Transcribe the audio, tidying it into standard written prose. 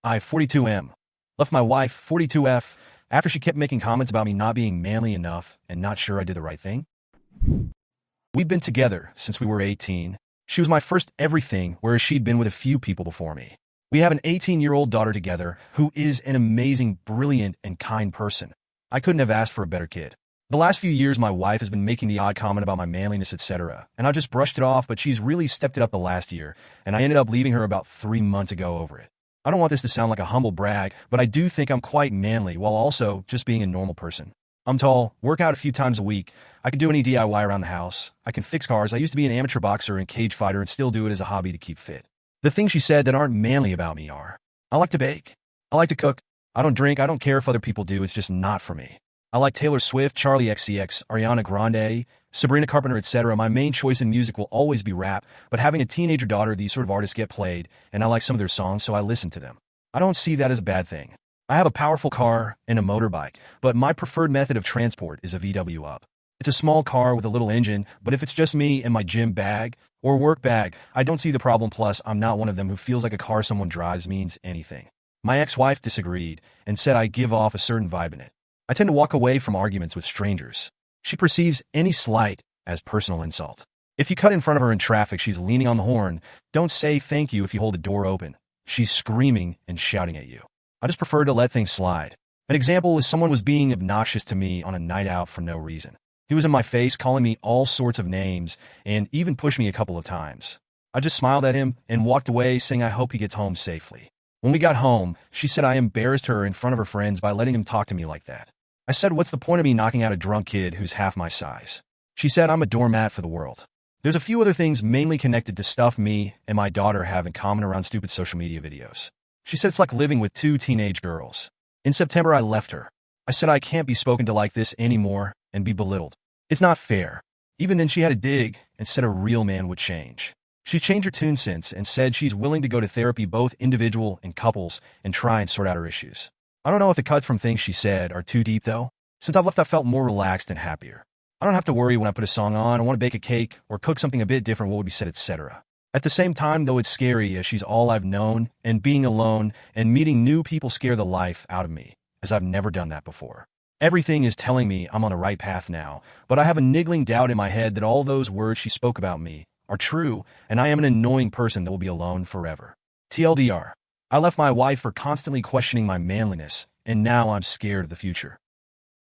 I, 42M, left my wife, 42F, after she kept making comments about me not being manly enough and not sure I did the right thing. We'd been together since we were 18. She was my first everything, whereas she'd been with a few people before me. We have an 18-year-old daughter together who is an amazing, brilliant, and kind person. I couldn't have asked for a better kid. The last few years, my wife has been making the odd comment about my manliness, etc., and I just brushed it off, but she's really stepped it up the last year, and I ended up leaving her about 3 months ago over it. I don't want this to sound like a humble brag, but I do think I'm quite manly while also just being a normal person. I'm tall, work out a few times a week, I can do any DIY around the house, I can fix cars, I used to be an amateur boxer and cage fighter and still do it as a hobby to keep fit. The things she said that aren't manly about me are, I like to bake, I like to cook, I don't drink, I don't care if other people do, it's just not for me. I like Taylor Swift, Charlie XCX, Ariana Grande, Sabrina Carpenter, etc. My main choice in music will always be rap, but having a teenager daughter, these sort of artists get played, and I like some of their songs, so I listen to them. I don't see that as a bad thing. I have a powerful car and a motorbike, but my preferred method of transport is a VW Up. It's a small car with a little engine, but if it's just me and my gym bag or work bag, I don't see the problem. Plus, I'm not one of them who feels like a car someone drives means anything. My ex-wife disagreed and said I give off a certain vibe in it. I tend to walk away from arguments with strangers. She perceives any slight as personal insult. If you cut in front of her in traffic, she's leaning on the horn. Don't say thank you if you hold a door open. She's screaming and shouting at you. I just prefer to let things slide. An example is someone was being obnoxious to me on a night out for no reason. He was in my face, calling me all sorts of names, and even pushed me a couple of times. I just smiled at him and walked away, saying I hope he gets home safely. When we got home, she said I embarrassed her in front of her friends by letting him talk to me like that. I said, what's the point of me knocking out a drunk kid who's half my size? She said I'm a doormat for the world. There's a few other things mainly connected to stuff me and my daughter have in common around stupid social media videos. She said it's like living with 2 teenage girls. In September, I left her. I said I can't be spoken to like this anymore and be belittled. It's not fair. Even then, she had a dig and said a real man would change. She's changed her tune since and said she's willing to go to therapy, both individual and couples, and try and sort out her issues. I don't know if the cuts from things she said are too deep, though. Since I've left, I felt more relaxed and happier. I don't have to worry when I put a song on, I want to bake a cake, or cook something a bit different, what would be said, etc. At the same time, though, it's scary as she's all I've known, and being alone and meeting new people scare the life out of me, as I've never done that before. Everything is telling me I'm on the right path now, but I have a niggling doubt in my head that all those words she spoke about me are true, and I am an annoying person that will be alone forever. TLDR. I left my wife for constantly questioning my manliness, and now I'm scared of the future.